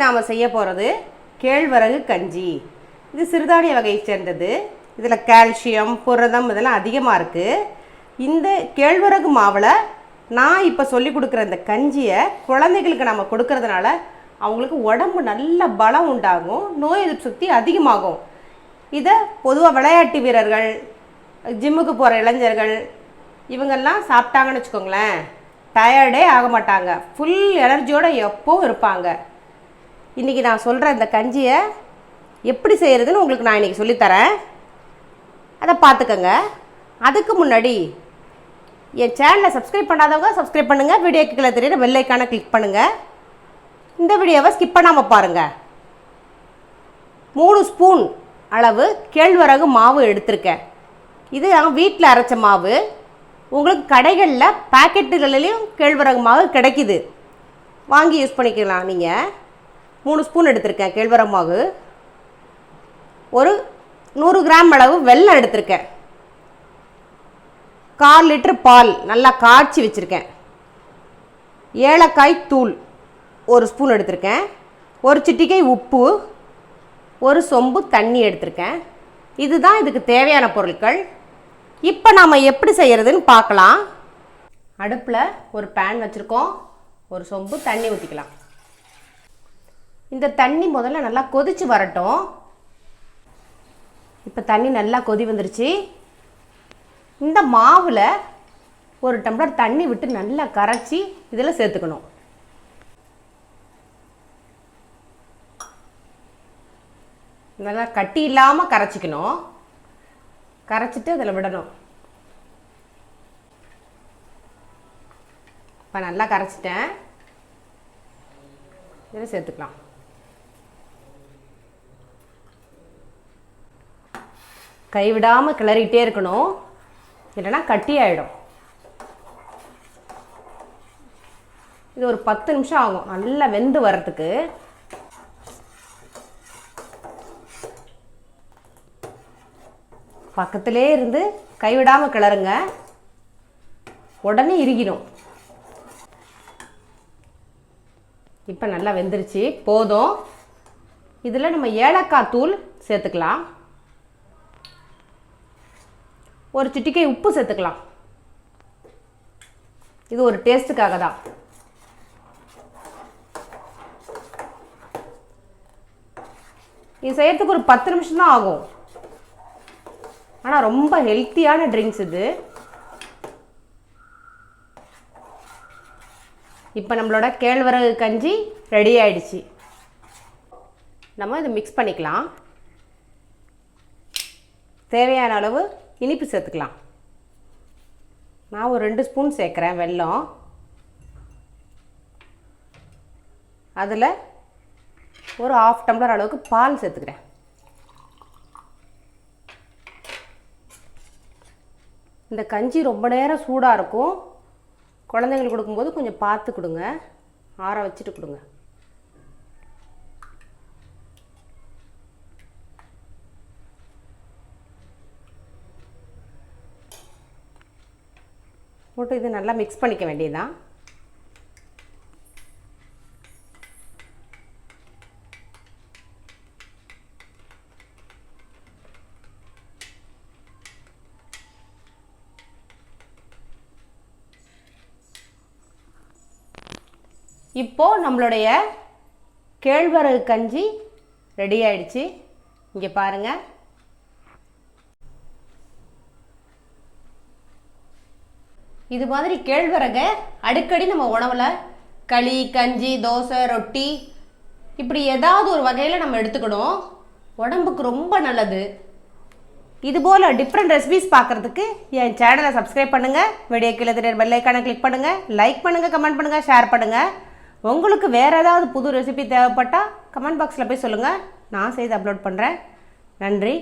நாம் செய்ய போகிறது கேழ்வரகு கஞ்சி. இது சிறுதானிய வகையை சேர்ந்தது. இதில் கால்சியம், புரதம் இதெல்லாம் அதிகமாக இருக்குது. இந்த கேழ்வரகு மாவில் நான் இப்போ சொல்லி கொடுக்குற இந்த கஞ்சியை குழந்தைகளுக்கு நம்ம கொடுக்கறதுனால அவங்களுக்கு உடம்பு நல்ல பலம் உண்டாகும், நோய் எதிர்ப்பு சக்தி அதிகமாகும். இதை பொதுவாக விளையாட்டு வீரர்கள், ஜிம்முக்கு போகிற இளைஞர்கள் இவங்கெல்லாம் சாப்பிட்டாங்கன்னு வச்சுக்கோங்களேன், டயர்டே ஆக மாட்டாங்க, ஃபுல் எனர்ஜியோடு எப்போவும் இருப்பாங்க. இன்றைக்கி நான் சொல்கிற இந்த கஞ்சியை எப்படி செய்கிறதுன்னு உங்களுக்கு நான் இன்றைக்கி சொல்லித்தரேன். அதை பார்த்துக்கங்க. அதுக்கு முன்னாடி என் சேனலை சப்ஸ்கிரைப் பண்ணாதவங்க சப்ஸ்கிரைப் பண்ணுங்கள். வீடியோக்கு கீழே தெரியுற பெல் ஐக்கானை கிளிக் பண்ணுங்கள். இந்த வீடியோவை ஸ்கிப் பண்ணாமல் பாருங்கள். 3 ஸ்பூன் அளவு கேழ்வரகு மாவு எடுத்திருக்கேன். இது நான் வீட்டில் அரைச்ச மாவு. உங்களுக்கு கடைகளில் பேக்கெட்டுகளிலையும் கேழ்வரகு மாவு கிடைக்கிது, வாங்கி யூஸ் பண்ணிக்கலாம். நீங்கள் 3 ஸ்பூன் எடுத்திருக்கேன் கேழ்வரகு மாவு. ஒரு 100 கிராம் அளவு வெல்லம் எடுத்திருக்கேன். 1/4 லிட்டர் பால் நல்லா காய்ச்சி வச்சுருக்கேன். ஏலக்காய் தூள் 1 ஸ்பூன் எடுத்திருக்கேன். 1 சிட்டிகை உப்பு, 1 சொம்பு தண்ணி எடுத்திருக்கேன். இதுதான் இதுக்கு தேவையான பொருட்கள். இப்போ நாம் எப்படி செய்கிறதுன்னு பார்க்கலாம். அடுப்பில் ஒரு பேன் வச்சுருக்கோம். 1 சொம்பு தண்ணி ஊற்றிக்கலாம். இந்த தண்ணி முதல்ல நல்லா கொதித்து வரட்டும். இப்போ தண்ணி நல்லா கொதி வந்துருச்சு. இந்த மாவில் 1 டம்ளர் தண்ணி விட்டு நல்லா கரைச்சி இதில் சேர்த்துக்கணும். நல்லா கட்டி இல்லாமல் கரைச்சிக்கணும். கரைச்சிட்டு அதில் விடணும். இப்போ நல்லா கரைச்சிட்டேன். இதில் சேர்த்துக்கலாம். கைவிடாமல் கிளறிக்கிட்டே இருக்கணும், இல்லைன்னா கட்டி ஆகிடும். இது ஒரு 10 நிமிஷம் ஆகும் நல்லா வெந்து வர்றதுக்கு. பக்கத்திலே இருந்து கைவிடாமல் கிளறுங்க, உடனே இறுகிடும். இப்போ நல்லா வெந்துருச்சு, போதும். இதில் நம்ம ஏலக்காய் தூள் சேர்த்துக்கலாம். 1 சிட்டிகை உப்பு சேர்த்துக்கலாம். இது ஒரு டேஸ்ட்டுக்காக தான். இது செய்யறதுக்கு ஒரு 10 நிமிஷம் தான் ஆகும். ஆனால் ரொம்ப ஹெல்த்தியான ட்ரிங்க்ஸ் இது. இப்போ நம்மளோட கேழ்வரகு கஞ்சி ரெடி ஆயிடுச்சு. நம்ம இதை மிக்ஸ் பண்ணிக்கலாம். தேவையான அளவு இனிப்பு சேர்த்துக்கலாம். நான் ஒரு 2 ஸ்பூன் சேர்க்குறேன் வெல்லம். அதில் ஒரு 1/2 டம்ளர் அளவுக்கு பால் சேர்த்துக்கிறேன். இந்த கஞ்சி ரொம்ப நேரம் சூடாக இருக்கும். குழந்தைங்களுக்கு கொடுக்கும்போது கொஞ்சம் பார்த்து கொடுங்க, ஆற வச்சுட்டு கொடுங்க. போட்டு இது நல்லா மிக்ஸ் பண்ணிக்க வேண்டியதுதான். இப்போது நம்மளுடைய கேழ்வரகு கஞ்சி ரெடி ஆயிடுச்சு. இங்கே பாருங்கள். இது மாதிரி கேழ்வரகை அடிக்கடி நம்ம உணவில் களி, கஞ்சி, தோசை, ரொட்டி இப்படி ஏதாவது ஒரு வகையில் நம்ம எடுத்துக்கணும். உடம்புக்கு ரொம்ப நல்லது. இதுபோல் டிஃப்ரெண்ட் ரெசிபிஸ் பார்க்குறதுக்கு என் சேனலை சப்ஸ்கிரைப் பண்ணுங்கள். வீடியோ கீழே தெரியுற பெல் ஐக்கானை கிளிக் பண்ணுங்கள். லைக் பண்ணுங்கள், கமெண்ட் பண்ணுங்கள், ஷேர் பண்ணுங்கள். உங்களுக்கு வேறு ஏதாவது புது ரெசிபி தேவைப்பட்டால் கமெண்ட் பாக்ஸில் போய் சொல்லுங்கள், நான் செய்து அப்லோட் பண்ணுறேன். நன்றி.